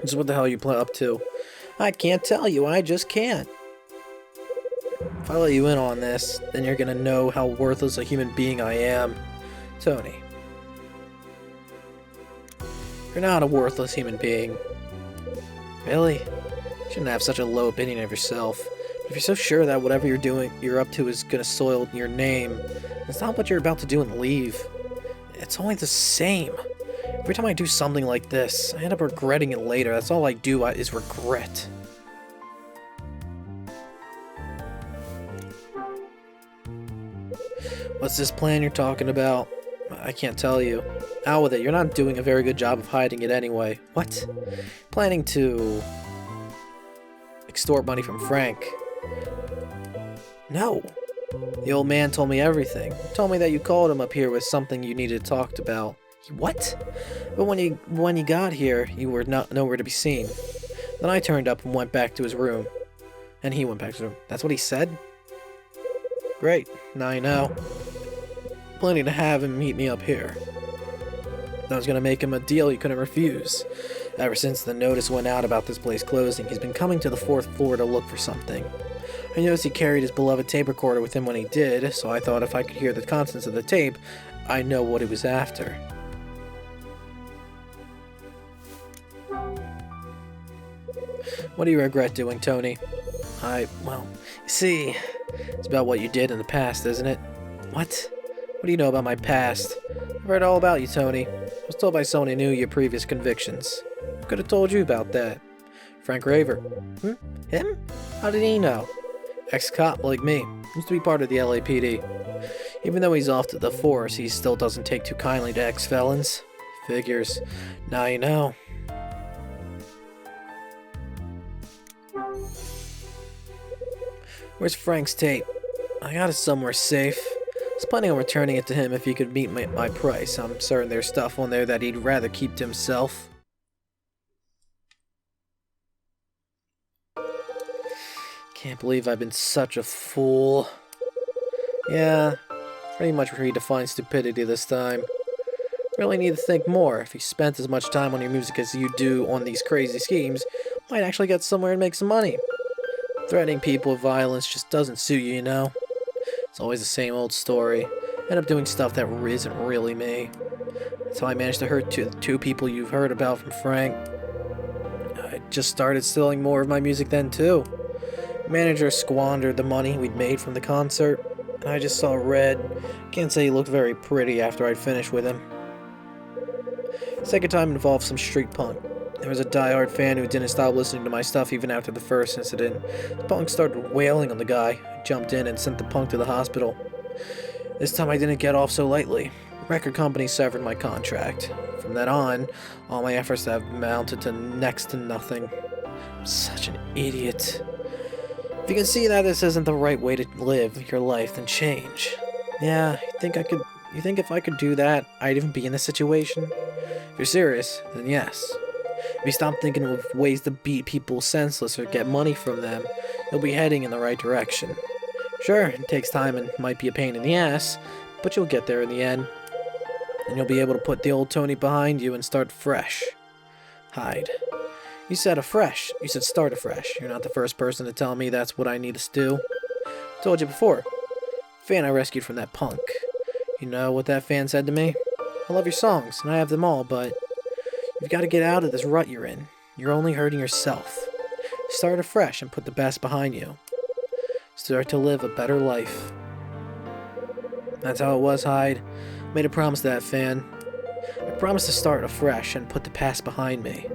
So what the hell are you up to? I can't tell you, I just can't. If I let you in on this, then you're gonna know how worthless a human being I am. Tony, you're not a worthless human being. Really? You shouldn't have such a low opinion of yourself. If you're so sure that whatever you're up to is gonna soil your name, it's not what you're about to do and leave. It's only the same. Every time I do something like this, I end up regretting it later. That's all I do is regret. What's this plan you're talking about? I can't tell you. Out with it. You're not doing a very good job of hiding it anyway. What? Planning to extort money from Frank. No. The old man told me everything. He told me that you called him up here with something you needed talked about. What? But when you got here, you were nowhere to be seen. Then I turned up and went back to his room. And he went back to his room. That's what he said? Great. Now you know. Planning to have him meet me up here. I was gonna make him a deal he couldn't refuse. Ever since the notice went out about this place closing, he's been coming to the 4th floor to look for something. I noticed he carried his beloved tape recorder with him when he did, so I thought if I could hear the contents of the tape, I'd know what he was after. What do you regret doing, Tony? Well, you see, it's about what you did in the past, isn't it? What? What do you know about my past? I've heard all about you, Tony. I was told by someone who knew your previous convictions. I could have told you about that. Frank Raver. Him? How did he know? Ex-cop like me. Used to be part of the LAPD. Even though he's off to the force, he still doesn't take too kindly to ex-felons. Figures. Now you know. Where's Frank's tape? I got it somewhere safe. I was planning on returning it to him if he could meet my price. I'm certain there's stuff on there that he'd rather keep to himself. Can't believe I've been such a fool. Yeah, pretty much redefined stupidity this time. Really need to think more. If you spent as much time on your music as you do on these crazy schemes, might actually get somewhere and make some money. Threatening people with violence just doesn't suit you, you know? It's always the same old story. End up doing stuff that isn't really me. That's how I managed to hurt two people you've heard about from Frank. I just started stealing more of my music then, too. The manager squandered the money we'd made from the concert, and I just saw red. Can't say he looked very pretty after I'd finished with him. Second time involved some street punk. There was a die-hard fan who didn't stop listening to my stuff even after the first incident. The punk started wailing on the guy. I jumped in and sent the punk to the hospital. This time I didn't get off so lightly. The record company severed my contract. From then on, all my efforts have amounted to next to nothing. I'm such an idiot. If you can see that this isn't the right way to live your life, then change. Yeah, you think if I could do that, I'd even be in this situation? If you're serious, then yes. If you stop thinking of ways to beat people senseless or get money from them, you'll be heading in the right direction. Sure, it takes time and might be a pain in the ass, but you'll get there in the end. And you'll be able to put the old Tony behind you and start fresh. Hide. You said afresh. You said start afresh. You're not the first person to tell me that's what I need to do. I told you before. Fan I rescued from that punk. You know what that fan said to me? I love your songs, and I have them all, but you've got to get out of this rut you're in. You're only hurting yourself. Start afresh and put the best behind you. Start to live a better life. That's how it was, Hyde. I made a promise to that fan. I promised to start afresh and put the past behind me.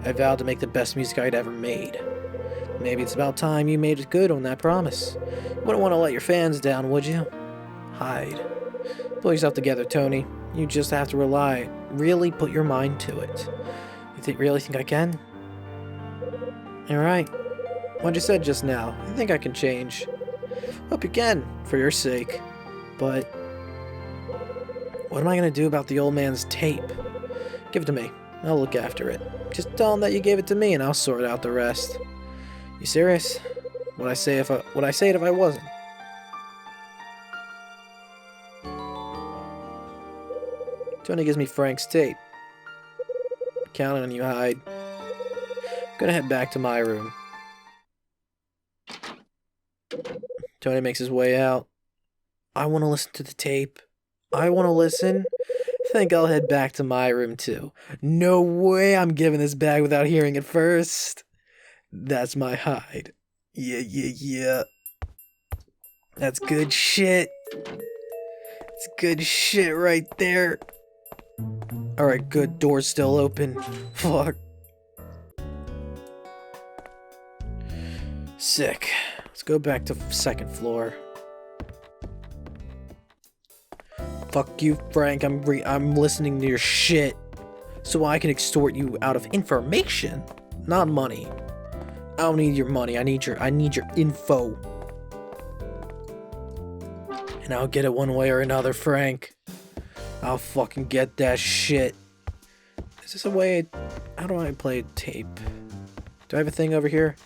I vowed to make the best music I'd ever made. Maybe it's about time you made it good on that promise. You wouldn't want to let your fans down, would you? Hyde. Pull yourself together, Tony. You just have to really put your mind to it. You really think I can? Alright. What you said just now, I think I can change. Hope you can, for your sake. But what am I going to do about the old man's tape? Give it to me. I'll look after it. Just tell him that you gave it to me and I'll sort out the rest. You serious? Would I say it if I wasn't? Tony gives me Frank's tape. Counting on you, Hyde. Gonna head back to my room. Tony makes his way out. I want to listen to the tape. I want to listen. Think I'll head back to my room too. No way I'm giving this back without hearing it first. That's my hide. Yeah. That's good shit. It's good shit right there. Alright, good. Door's still open. Fuck. Sick. Let's go back to second floor. Fuck you, Frank. I'm listening to your shit so I can extort you out of information, not money. I don't need your money. I need your info. And I'll get it one way or another, Frank. I'll fucking get that shit. Is this a way? How do I play tape? Do I have a thing over here?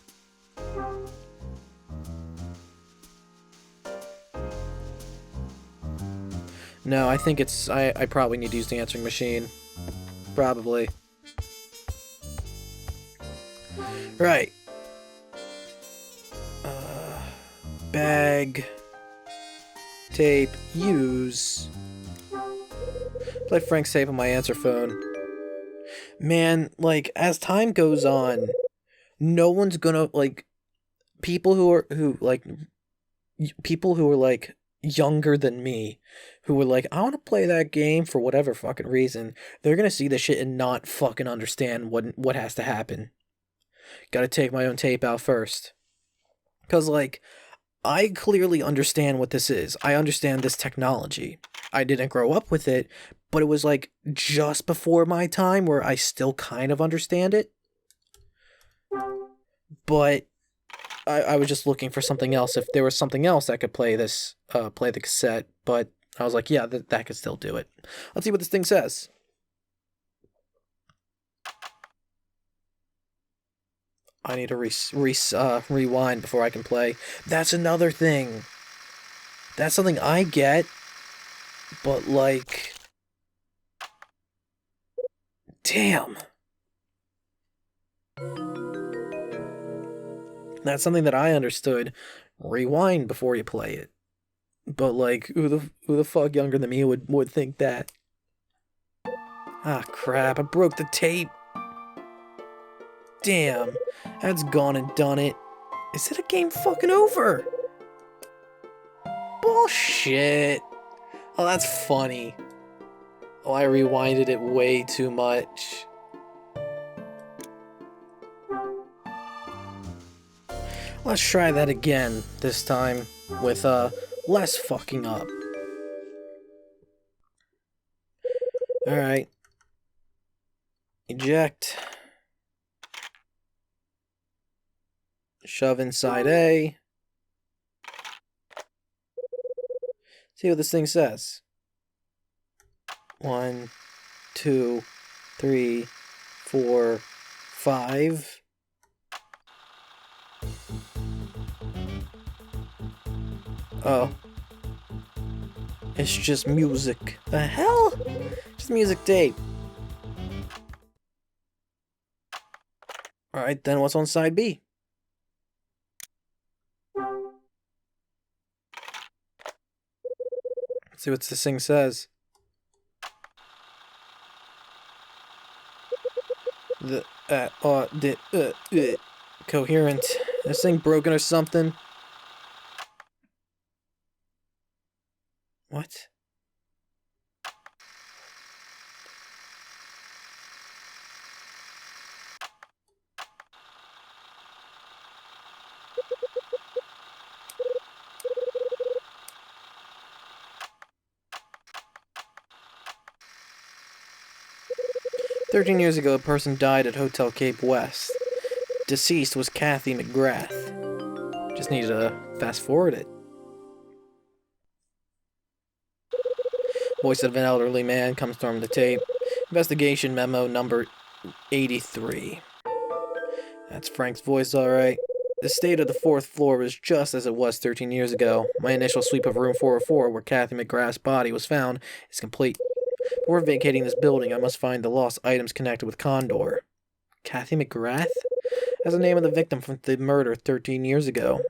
No, I think it's... I probably need to use the answering machine. Probably. Right. Bag. Tape. Use. Play Frank's tape on my answer phone. Man, like, as time goes on, no one's gonna, like... People who are, like, younger than me, who were like, I want to play that game for whatever fucking reason, they're gonna see this shit and not fucking understand what has to happen. Gotta take my own tape out first. Because, like, I clearly understand what this is. I understand this technology. I didn't grow up with it, but it was, like, just before my time where I still kind of understand it. But I was just looking for something else. If there was something else that could play this, play the cassette, but I was like, yeah, that could still do it. Let's see what this thing says. I need to rewind before I can play. That's another thing. That's something I get, but like, damn. That's something that I understood. Rewind before you play it. But like, who the fuck younger than me would think that? Ah, crap! I broke the tape. Damn, that's gone and done it. Is it a game fucking over? Bullshit. Oh, that's funny. Oh, I rewinded it way too much. Let's try that again, this time with less fucking up. Alright. Eject. Shove inside A. See what this thing says. 1, 2, 3, 4, 5. Oh. It's just music. The hell? Just music tape. Alright, then what's on side B? Let's see what this thing says. Coherent. This thing broken or something? What? "13 years ago, a person died at Hotel Cape West. Deceased was Kathy McGrath." Just need to fast forward it. Voice of an elderly man comes from the tape. Investigation memo number 83. That's Frank's voice, alright. The state of the 4th floor was just as it was 13 years ago. My initial sweep of room 404, where Kathy McGrath's body was found, is complete. Before vacating this building, I must find the lost items connected with Condor. Kathy McGrath? Has the name of the victim from the murder 13 years ago.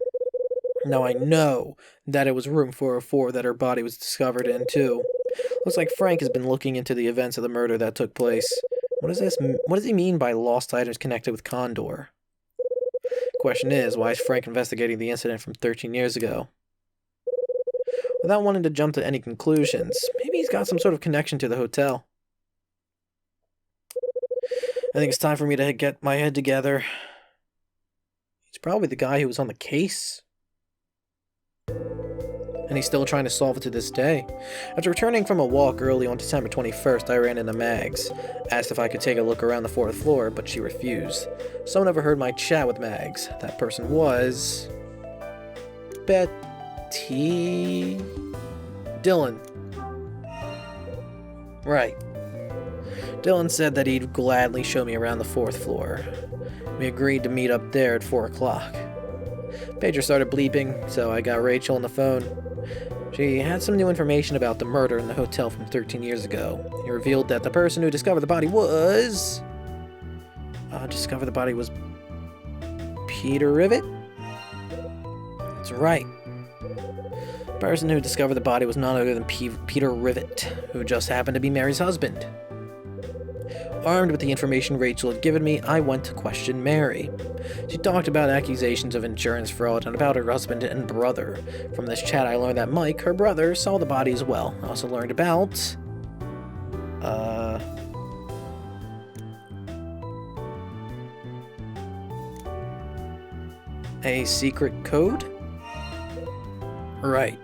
Now I know that it was room 404 that her body was discovered in, too. Looks like Frank has been looking into the events of the murder that took place. What does he mean by lost items connected with Condor? Question is, why is Frank investigating the incident from 13 years ago? Without wanting to jump to any conclusions, maybe he's got some sort of connection to the hotel. I think it's time for me to get my head together. He's probably the guy who was on the case. And he's still trying to solve it to this day. After returning from a walk early on December 21st, I ran into Mags. Asked if I could take a look around the 4th floor, but she refused. Someone overheard my chat with Mags. That person was... Betty... Dylan. Right. Dylan said that he'd gladly show me around the 4th floor. We agreed to meet up there at 4 o'clock. Pager started bleeping, so I got Rachel on the phone. She had some new information about the murder in the hotel from 13 years ago. It revealed that the person who discovered the body was... Peter Rivet? That's right. The person who discovered the body was none other than Peter Rivet, who just happened to be Mary's husband. Armed with the information Rachel had given me, I went to question Mary. She talked about accusations of insurance fraud and about her husband and brother. From this chat, I learned that Mike, her brother, saw the body as well. I also learned about... a secret code? Right.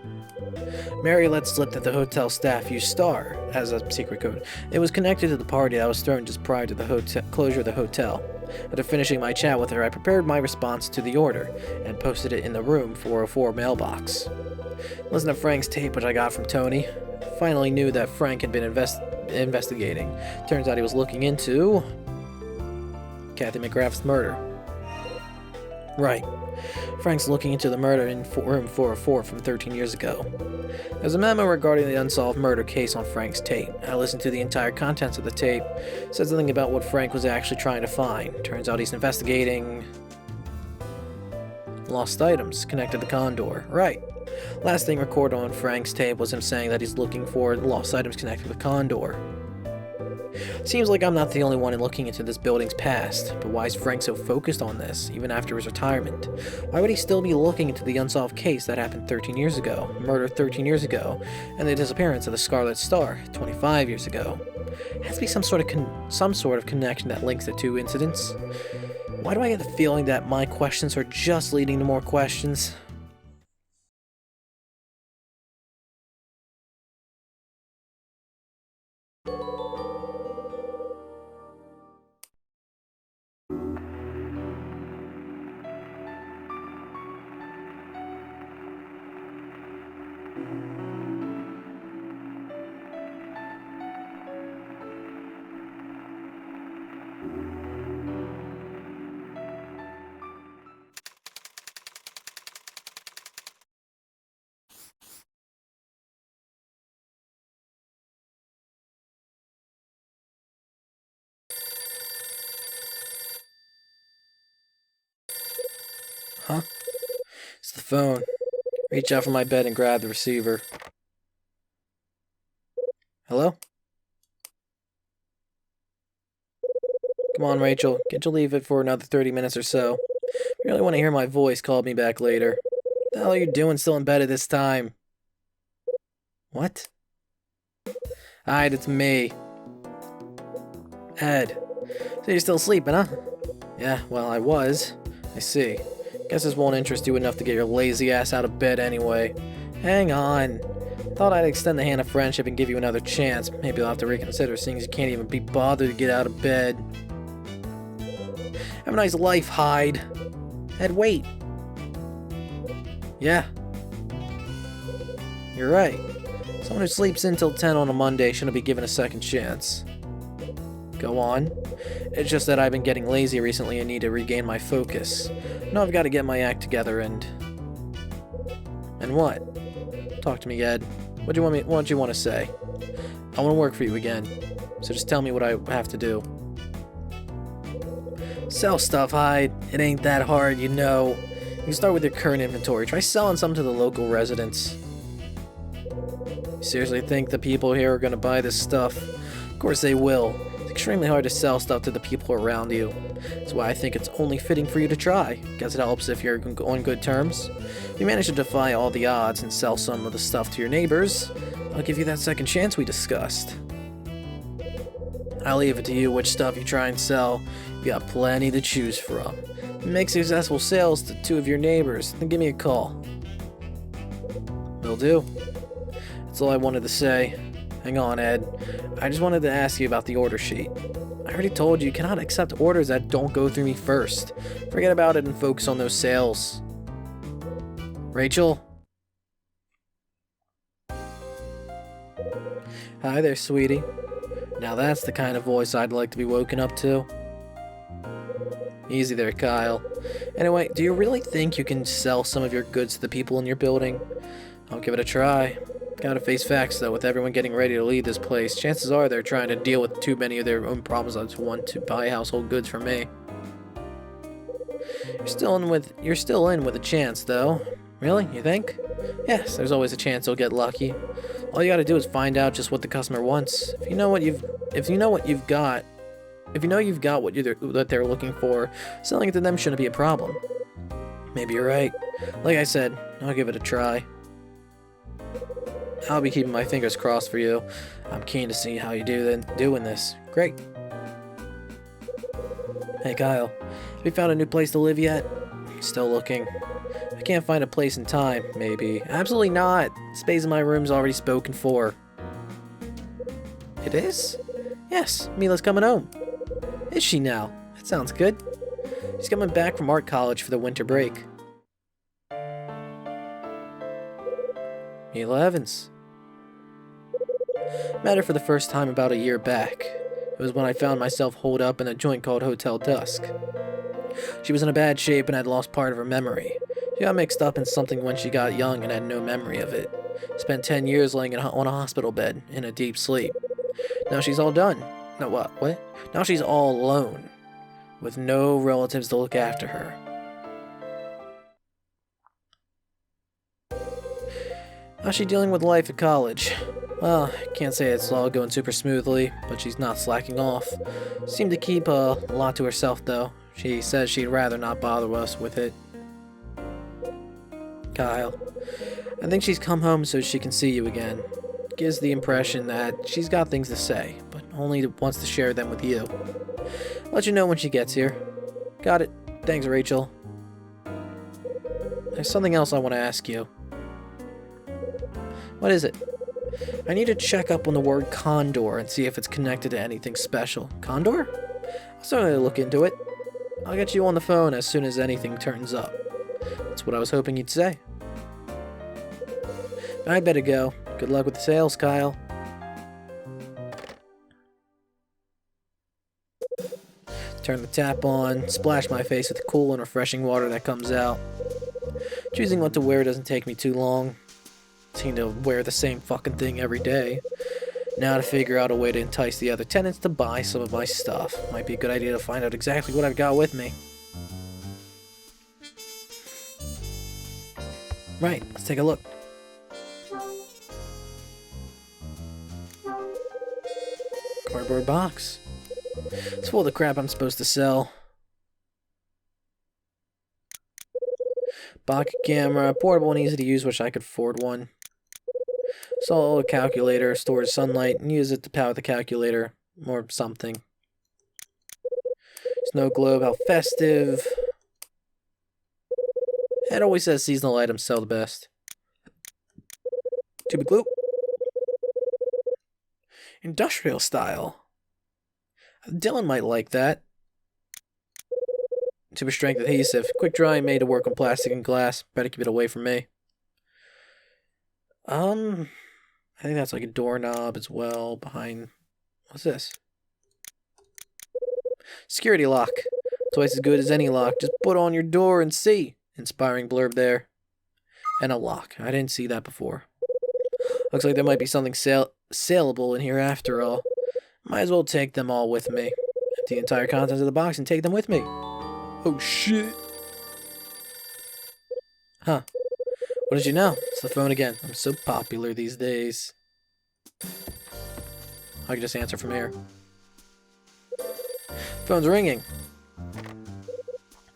Mary let slip that the hotel staff used Star as a secret code. It was connected to the party that was thrown just prior to the closure of the hotel. After finishing my chat with her, I prepared my response to the order and posted it in the room 404 mailbox. Listen to Frank's tape, which I got from Tony. Finally knew that Frank had been investigating. Turns out he was looking into... Kathy McGrath's murder. Right. Frank's looking into the murder in room 404 from 13 years ago. There's a memo regarding the unsolved murder case on Frank's tape. I listened to the entire contents of the tape. It said something about what Frank was actually trying to find. Turns out he's investigating... lost items connected to Condor. Right. Last thing recorded on Frank's tape was him saying that he's looking for lost items connected with Condor. Seems like I'm not the only one looking into this building's past, but why is Frank so focused on this, even after his retirement? Why would he still be looking into the unsolved case that happened 13 years ago, murder 13 years ago, and the disappearance of the Scarlet Star 25 years ago? It has to be some sort of connection that links the two incidents. Why do I get the feeling that my questions are just leading to more questions? Huh? It's the phone. Reach out from my bed and grab the receiver. Hello? Come on, Rachel. Can't you leave it for another 30 minutes or so? If you really want to hear my voice, call me back later. What the hell are you doing still in bed at this time? What? Alright, it's me. Ed. So you're still sleeping, huh? Yeah, well, I was. I see. Guess this won't interest you enough to get your lazy ass out of bed anyway. Hang on. Thought I'd extend the hand of friendship and give you another chance. Maybe I'll have to reconsider, seeing as you can't even be bothered to get out of bed. Have a nice life, Hyde. Ed, wait. Yeah. You're right. Someone who sleeps in till 10 on a Monday shouldn't be given a second chance. Go on. It's just that I've been getting lazy recently and need to regain my focus. Now I've got to get my act together and... And what? Talk to me, Ed. What do you want to say? I want to work for you again. So just tell me what I have to do. Sell stuff, Hyde. It ain't that hard, you know. You can start with your current inventory. Try selling some to the local residents. You seriously think the people here are gonna buy this stuff? Of course they will. It's extremely hard to sell stuff to the people around you. That's why I think it's only fitting for you to try. Guess it helps if you're on good terms. If you manage to defy all the odds and sell some of the stuff to your neighbors, I'll give you that second chance we discussed. I'll leave it to you which stuff you try and sell. You got plenty to choose from. If you make successful sales to 2 of your neighbors, then give me a call. Will do. That's all I wanted to say. Hang on, Ed. I just wanted to ask you about the order sheet. I already told you cannot accept orders that don't go through me first. Forget about it and focus on those sales. Rachel? Hi there, sweetie. Now that's the kind of voice I'd like to be woken up to. Easy there, Kyle. Anyway, do you really think you can sell some of your goods to the people in your building? I'll give it a try. Gotta face facts, though. With everyone getting ready to leave this place, chances are they're trying to deal with too many of their own problems. I just want to buy household goods from me. You're still in with a chance, though. Really? You think? Yes, there's always a chance you'll get lucky. All you gotta do is find out just what the customer wants. If you know you've got what they're looking for, selling it to them shouldn't be a problem. Maybe you're right. Like I said, I'll give it a try. I'll be keeping my fingers crossed for you. I'm keen to see how you doing this. Great. Hey Kyle, have you found a new place to live yet? Still looking. I can't find a place in time, maybe. Absolutely not. Space in my room's already spoken for. It is? Yes, Mila's coming home. Is she now? That sounds good. She's coming back from art college for the winter break. Mila Evans. Met her for the first time about a year back. It was when I found myself holed up in a joint called Hotel Dusk. She was in a bad shape and had lost part of her memory. She got mixed up in something when she got young and had no memory of it. Spent 10 years laying on a hospital bed in a deep sleep. Now she's all done. No, what? Now she's all alone, with no relatives to look after her. How's she dealing with life at college? Well, I can't say it's all going super smoothly, but she's not slacking off. Seemed to keep a lot to herself, though. She says she'd rather not bother us with it. Kyle, I think she's come home so she can see you again. Gives the impression that she's got things to say, but only wants to share them with you. Let you know when she gets here. Got it. Thanks, Rachel. There's something else I want to ask you. What is it? I need to check up on the word condor and see if it's connected to anything special. Condor? I'll certainly look into it. I'll get you on the phone as soon as anything turns up. That's what I was hoping you'd say. I'd better go. Good luck with the sales, Kyle. Turn the tap on, splash my face with the cool and refreshing water that comes out. Choosing what to wear doesn't take me too long. Seem to wear the same fucking thing every day. Now to figure out a way to entice the other tenants to buy some of my stuff. Might be a good idea to find out exactly what I've got with me. Right, let's take a look. Cardboard box. It's full of the crap I'm supposed to sell. Pocket camera, portable and easy to use, wish I could afford one. Solar calculator, stores sunlight, and use it to power the calculator, or something. Snow globe, how festive. It always says seasonal items sell the best. Tube of glue. Industrial style. Dylan might like that. Super strength adhesive. Quick dry, made to work on plastic and glass. Better keep it away from me. I think that's like a doorknob as well behind... What's this? Security lock. Twice as good as any lock. Just put on your door and see. Inspiring blurb there. And a lock. I didn't see that before. Looks like there might be something saleable in here after all. Might as well take them all with me. the entire contents of the box and take them with me. Oh shit. Huh. What did you know? It's the phone again. I'm so popular these days. I can just answer from here. Phone's ringing.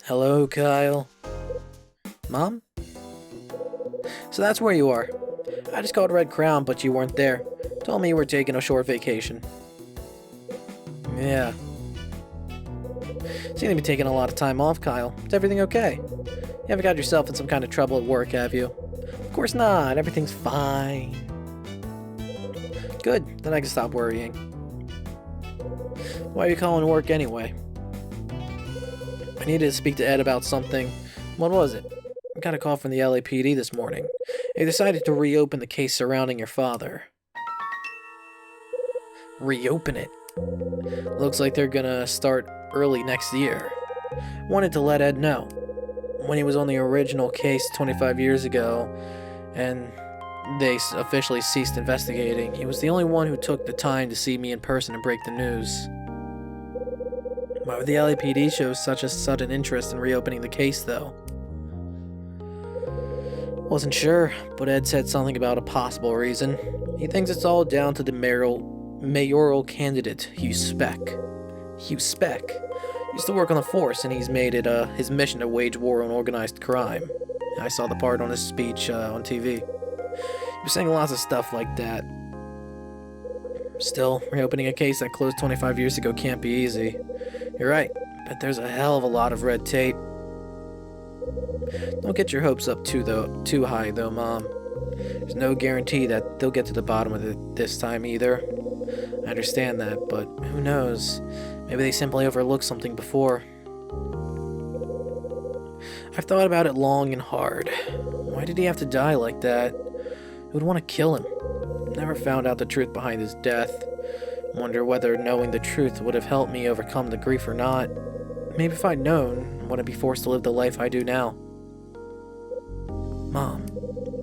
Hello, Kyle. Mom? So that's where you are. I just called Red Crown, but you weren't there. Told me you were taking a short vacation. Yeah. Seem to be taking a lot of time off, Kyle. Is everything okay? You haven't got yourself in some kind of trouble at work, have you? Of course not. Everything's fine. Good. Then I can stop worrying. Why are you calling work anyway? I needed to speak to Ed about something. What was it? I got a call from the LAPD this morning. They decided to reopen the case surrounding your father. Reopen it? Looks like they're gonna start early next year. Wanted to let Ed know. When he was on the original case 25 years ago, and they officially ceased investigating, he was the only one who took the time to see me in person and break the news. Why would the LAPD show such a sudden interest in reopening the case, though? Wasn't sure, but Ed said something about a possible reason. He thinks it's all down to the mayoral candidate, Hugh Speck. Hugh Speck used to work on the force, and he's made it his mission to wage war on organized crime. I saw the part on his speech on TV. He was saying lots of stuff like that. Still, reopening a case that closed 25 years ago can't be easy. You're right, but there's a hell of a lot of red tape. Don't get your hopes up too high, though, Mom. There's no guarantee that they'll get to the bottom of it this time either. I understand that, but who knows? Maybe they simply overlooked something before. I've thought about it long and hard. Why did he have to die like that? Who would want to kill him? Never found out the truth behind his death. Wonder whether knowing the truth would have helped me overcome the grief or not. Maybe if I'd known, I wouldn't be forced to live the life I do now. Mom,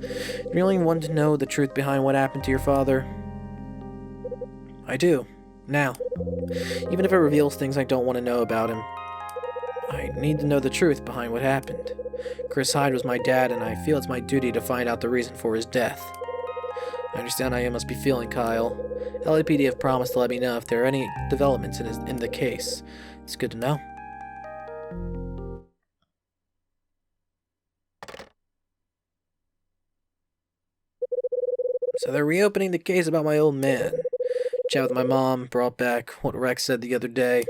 you really want to know the truth behind what happened to your father? I do. Now. Even if it reveals things I don't want to know about him. I need to know the truth behind what happened. Chris Hyde was my dad, and I feel it's my duty to find out the reason for his death. I understand how you must be feeling, Kyle. LAPD have promised to let me know if there are any developments in the case. It's good to know. So they're reopening the case about my old man. Chat with my mom brought back what Rex said the other day.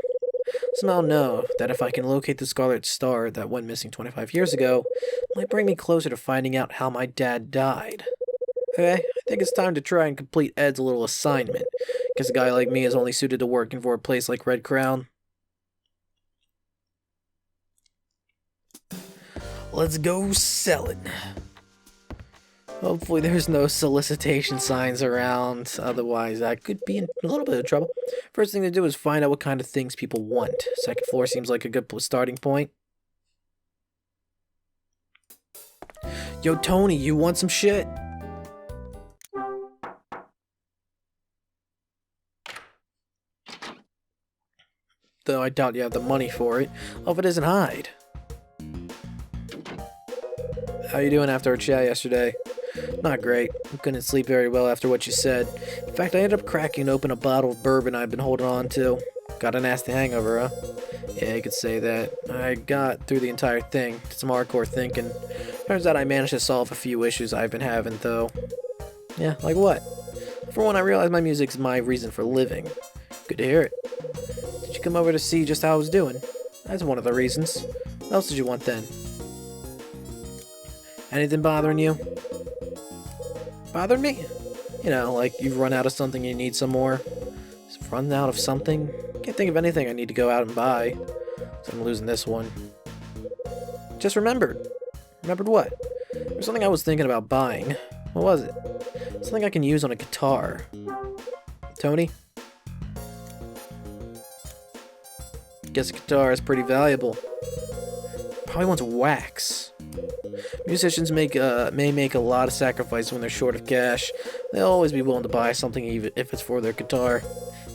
Somehow know that if I can locate the Scarlet Star that went missing 25 years ago, it might bring me closer to finding out how my dad died. Okay, I think it's time to try and complete Ed's little assignment, because a guy like me is only suited to working for a place like Red Crown. Let's go sell it. Hopefully there's no solicitation signs around, otherwise I could be in a little bit of trouble. First thing to do is find out what kind of things people want. Second floor seems like a good starting point. Yo, Tony, you want some shit? Though I doubt you have the money for it. Oh, if it isn't Hyde. How you doing after our chat yesterday? Not great. I couldn't sleep very well after what you said. In fact, I ended up cracking open a bottle of bourbon I'd been holding on to. Got a nasty hangover, huh? Yeah, you could say that. I got through the entire thing. Did some hardcore thinking. Turns out I managed to solve a few issues I've been having, though. Yeah, like what? For one, I realized my music's my reason for living. Good to hear it. Did you come over to see just how I was doing? That's one of the reasons. What else did you want then? Anything bothering you? Bothered me? You know, like you've run out of something and you need some more. Just run out of something? Can't think of anything I need to go out and buy. So I'm losing this one. Just remembered. Remembered what? There's something I was thinking about buying. What was it? Something I can use on a guitar. Tony? Guess a guitar is pretty valuable. Probably wants wax. Musicians may make a lot of sacrifice when they're short of cash. They'll always be willing to buy something even if it's for their guitar.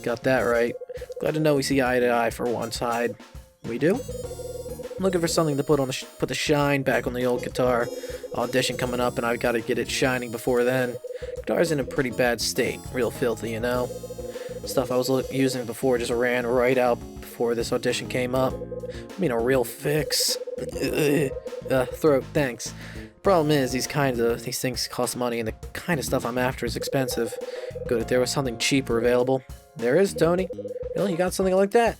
Got that right. Glad to know we see eye to eye for once, Hyde. We do? I'm looking for something to put the shine back on the old guitar. Audition coming up, and I've got to get it shining before then. Guitar's in a pretty bad state, real filthy, you know. Stuff I was using before just ran right out before this audition came up. I mean, a real fix. Throat, thanks. Problem is, these things cost money, and the kind of stuff I'm after is expensive. Good if there was something cheaper available. There is, Tony. Really, you got something like that?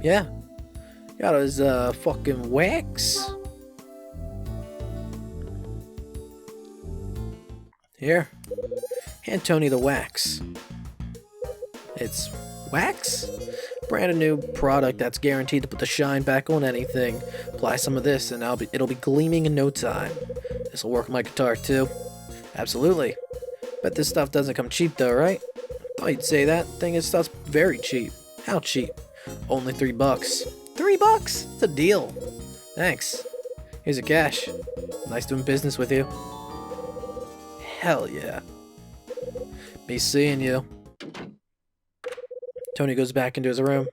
Yeah. Got his fucking wax. Here. Hand Tony the wax. It's wax? Brand new product that's guaranteed to put the shine back on anything. Apply some of this and it'll be gleaming in no time. This'll work on my guitar too. Absolutely. Bet this stuff doesn't come cheap though, right? Thought you'd say that. Thing is, stuff's very cheap. How cheap? Only $3. $3? It's a deal. Thanks. Here's your cash. Nice doing business with you. Hell yeah. Be seeing you. Tony goes back into his room.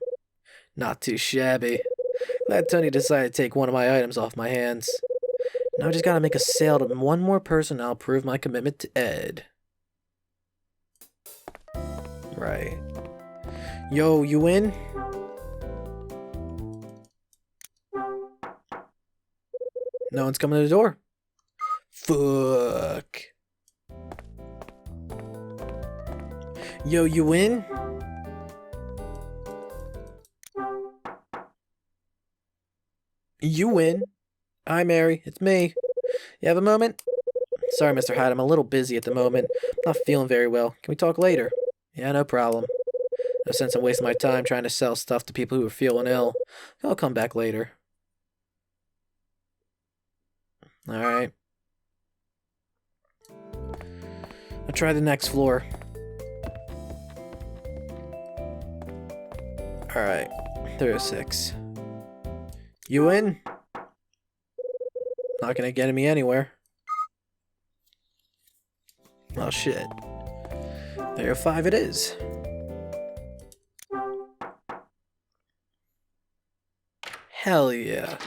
Not too shabby. Glad Tony decided to take one of my items off my hands. Now I just gotta make a sale to one more person and I'll prove my commitment to Ed. Right. Yo, you in? No one's coming to the door. Fuck. Yo, you in? You win. Hi, Mary. It's me. You have a moment? Sorry, Mr. Hyde. I'm a little busy at the moment. I'm not feeling very well. Can we talk later? Yeah, no problem. No sense in wasting my time trying to sell stuff to people who are feeling ill. I'll come back later. Alright. I'll try the next floor. Alright. 306. You in? Not gonna get me anywhere. Oh shit. 305 it is. Hell yeah.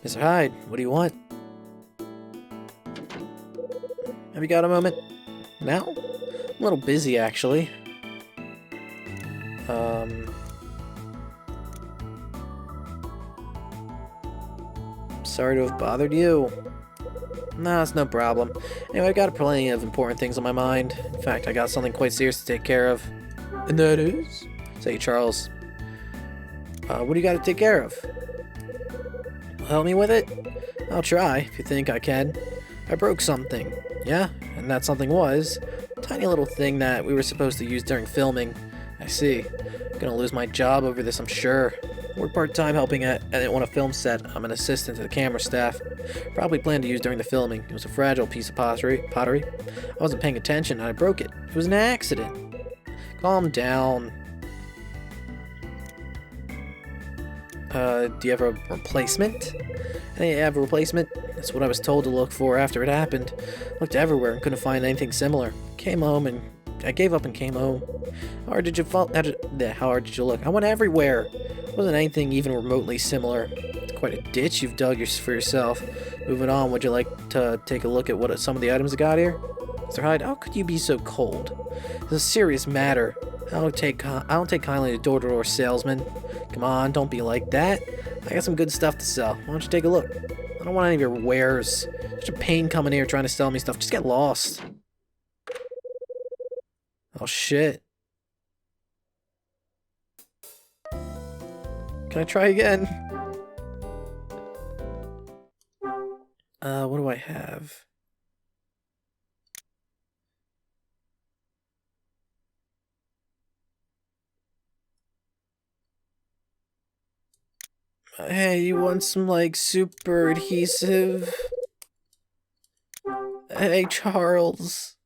Mr. Hyde, what do you want? Have you got a moment? Now? I'm a little busy, actually. Sorry to have bothered you. Nah, it's no problem. Anyway, I got plenty of important things on my mind. In fact, I got something quite serious to take care of. And that is? Say, Charles. What do you got to take care of? Help me with it? I'll try, if you think I can. I broke something. Yeah? And that something was a tiny little thing that we were supposed to use during filming. I see. Gonna lose my job over this, I'm sure. Work part-time helping on a film set. I'm an assistant to the camera staff. Probably planned to use during the filming. It was a fragile piece of pottery. I wasn't paying attention and I broke it. It was an accident. Calm down. Do you have a replacement? Hey, you have a replacement? That's what I was told to look for after it happened. Looked everywhere and couldn't find anything similar. Came home and I gave up and came home. How hard did you look? I went everywhere. Wasn't anything even remotely similar. It's quite a ditch you've dug for yourself. Moving on, would you like to take a look at what some of the items I got here? Mr. Hyde, how could you be so cold? It's a serious matter. I don't take kindly to door-to-door salesman. Come on, don't be like that. I got some good stuff to sell. Why don't you take a look? I don't want any of your wares. Such a pain coming here trying to sell me stuff. Just get lost. Oh shit. Can I try again? What do I have? Hey, you want some, like, super adhesive? Hey, Charles.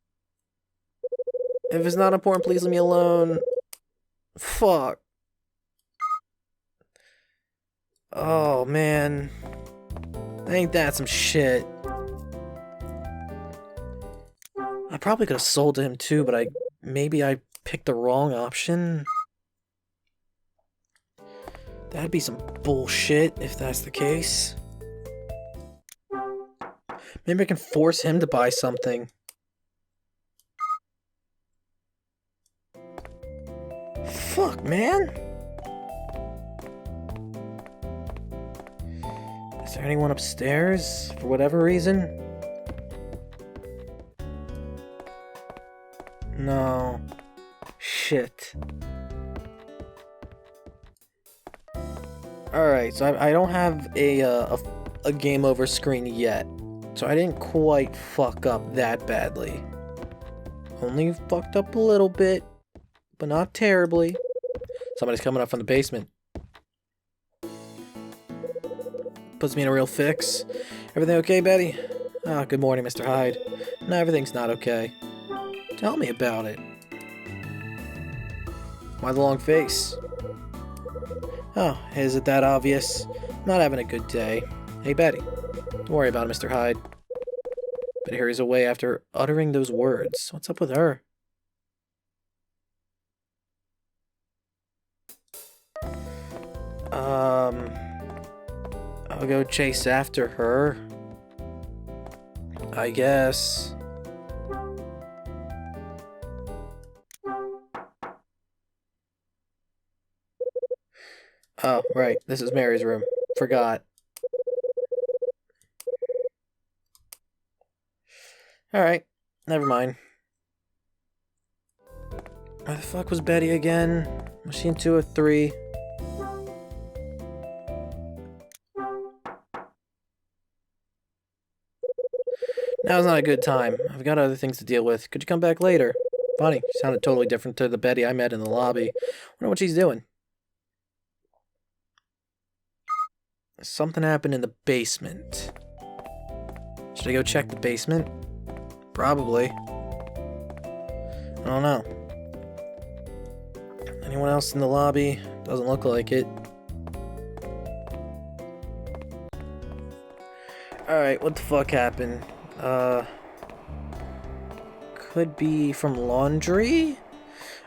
If it's not important, please leave me alone. Fuck. Oh, man. Ain't that some shit? I probably could have sold to him too, but I maybe I picked the wrong option? That'd be some bullshit if that's the case. Maybe I can force him to buy something. Fuck, man! Is there anyone upstairs, for whatever reason? No. Shit. Alright, so I don't have a game over screen yet. So I didn't quite fuck up that badly. Only fucked up a little bit, but not terribly. Somebody's coming up from the basement. Puts me in a real fix. Everything okay, Betty? Ah, good morning, Mr. Hyde. No, everything's not okay. Tell me about it. Why the long face? Oh, is it that obvious? Not having a good day. Hey, Betty. Don't worry about it, Mr. Hyde. But he hurries away after uttering those words. What's up with her? I'll go chase after her. I guess. Oh, right. This is Mary's room. Forgot. Alright. Never mind. Where the fuck was Betty again? Was she in 2 or 3? Now's not a good time. I've got other things to deal with. Could you come back later? Funny, she sounded totally different to the Betty I met in the lobby. Wonder what she's doing. Something happened in the basement. Should I go check the basement? Probably. I don't know. Anyone else in the lobby? Doesn't look like it. Alright, what the fuck happened? Could be from laundry?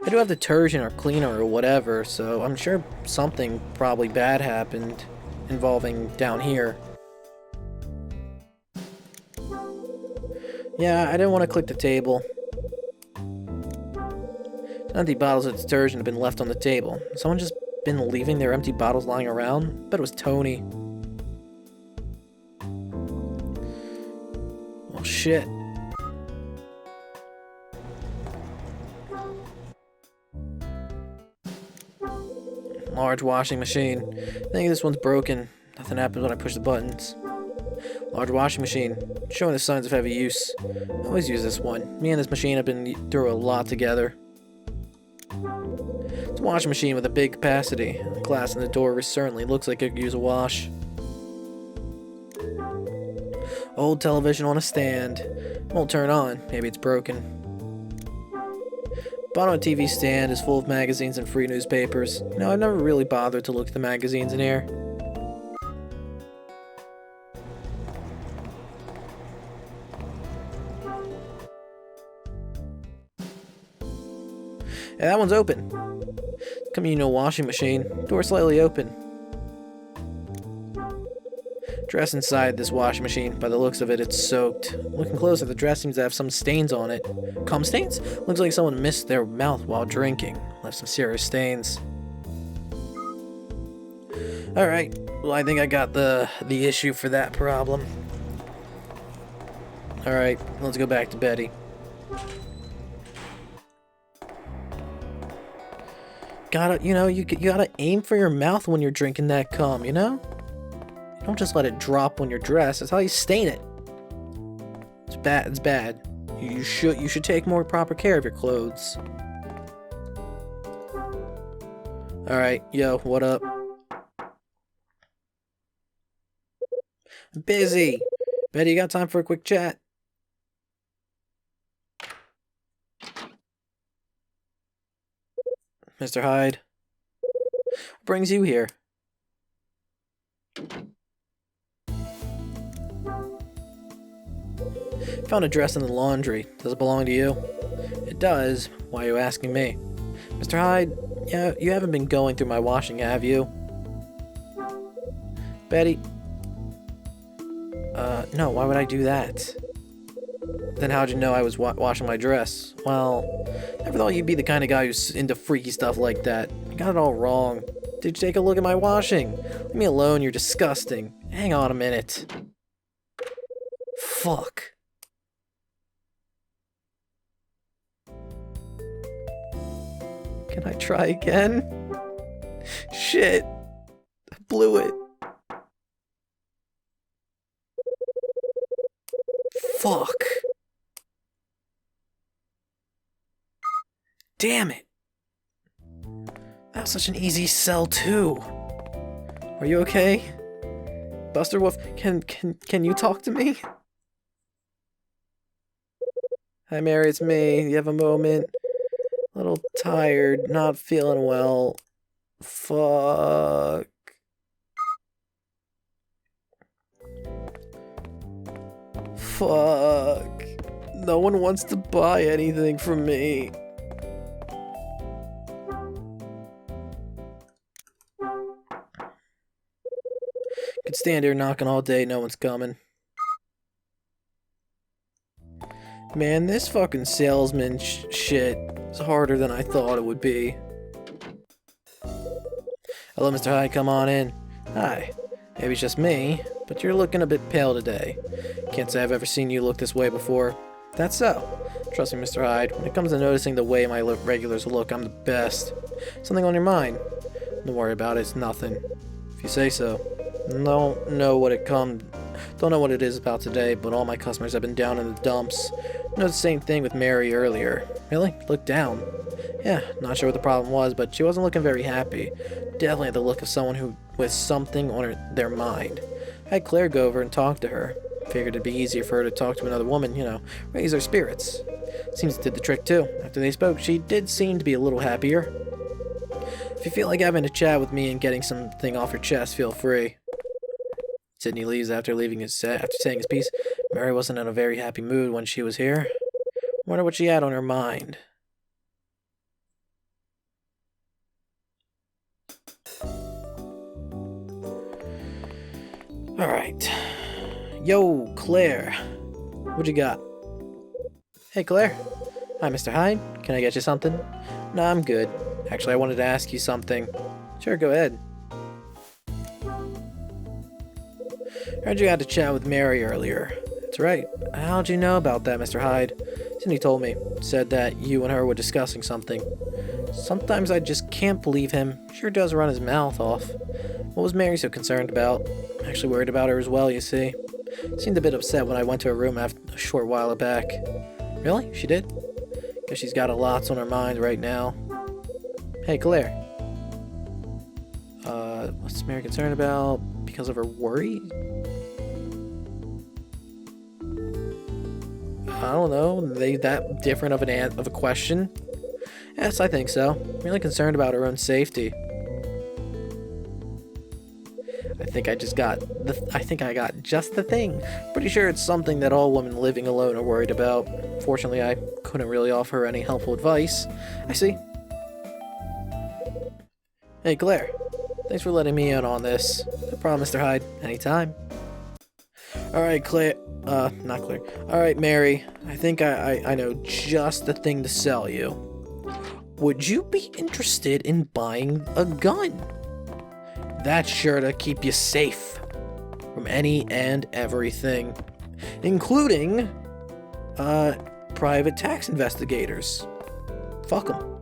I do have detergent or cleaner or whatever, so I'm sure something probably bad happened involving down here. Yeah, I didn't want to click the table. Empty bottles of detergent have been left on the table. Someone just been leaving their empty bottles lying around? Bet it was Tony. Well, shit. Large washing machine. I think this one's broken. Nothing happens when I push the buttons. Large washing machine. Showing the signs of heavy use. I always use this one. Me and this machine have been through a lot together. It's a washing machine with a big capacity. The glass in the door certainly looks like it could use a wash. Old television on a stand. Won't turn on. Maybe it's broken. Bottom of the TV stand is full of magazines and free newspapers. You know, I've never really bothered to look at the magazines in here. Yeah, that one's open. Communal washing machine. Door slightly open. Dress inside this washing machine. By the looks of it, it's soaked. Looking closer, the dress seems to have some stains on it. Cum stains? Looks like someone missed their mouth while drinking. Left some serious stains. Alright, well I think I got the issue for that problem. Alright, let's go back to Betty. You gotta aim for your mouth when you're drinking that cum, you know? Don't just let it drop on your dress. That's how you stain it. It's bad. It's bad. You should take more proper care of your clothes. All right, yo, what up? I'm busy. Betty, you got time for a quick chat? Mr. Hyde, what brings you here? Found a dress in the laundry. Does it belong to you? It it does. Why are you asking me? Mr. Hyde, yeah, you haven't been going through my washing, have you? Betty? No, why would I do that? Then how'd you know I was washing my dress? Well, never thought you'd be the kind of guy who's into freaky stuff like that. You got it all wrong. Did you take a look at my washing? Leave me alone, you're disgusting. Hang on a minute. Fuck. Can I try again? Shit. I blew it. Fuck. Damn it. That was such an easy sell too. Are you okay? Buster Wolf, can you talk to me? Hi Mary, it's me. You have a moment? A little tired, not feeling well. Fuck. Fuck. No one wants to buy anything from me. Could stand here knocking all day, no one's coming. Man, this fucking salesman shit is harder than I thought it would be. Hello, Mr. Hyde, come on in. Hi. Maybe it's just me, but you're looking a bit pale today. Can't say I've ever seen you look this way before. That's so. Trust me, Mr. Hyde, when it comes to noticing the way my regulars look, I'm the best. Something on your mind? Don't worry about it, it's nothing. If you say so. Don't know what it is about today, but all my customers have been down in the dumps. You know the same thing with Mary earlier. Really? Looked down? Yeah, not sure what the problem was, but she wasn't looking very happy. Definitely had the look of someone who with something on their mind. I had Claire go over and talk to her. Figured it'd be easier for her to talk to another woman, you know, raise her spirits. Seems it did the trick too. After they spoke, she did seem to be a little happier. If you feel like having a chat with me and getting something off your chest, feel free. Sidney leaves after saying his piece. Mary wasn't in a very happy mood when she was here. Wonder what she had on her mind. Alright. Yo, Claire. What you got? Hey, Claire. Hi, Mr. Hyde. Can I get you something? No, I'm good. Actually, I wanted to ask you something. Sure, go ahead. Heard you had a chat with Mary earlier. That's right. How'd you know about that, Mr. Hyde? Sidney told me. Said that you and her were discussing something. Sometimes I just can't believe him. Sure does run his mouth off. What was Mary so concerned about? I'm actually worried about her as well, you see. Seemed a bit upset when I went to her room a short while back. Really? She did? Guess she's got a lot on her mind right now. Hey, Claire. What's Mary concerned about? Because of her worry? I don't know. Are they that different of a question? Yes, I think so. Really concerned about her own safety. I think I got just the thing. Pretty sure it's something that all women living alone are worried about. Fortunately, I couldn't really offer her any helpful advice. I see. Hey, Claire. Thanks for letting me in on this. No problem, Mr. Hyde. Anytime. Alright, Claire. Not Claire. Alright, Mary. I think I know just the thing to sell you. Would you be interested in buying a gun? That's sure to keep you safe from any and everything, including, private tax investigators. Fuck 'em.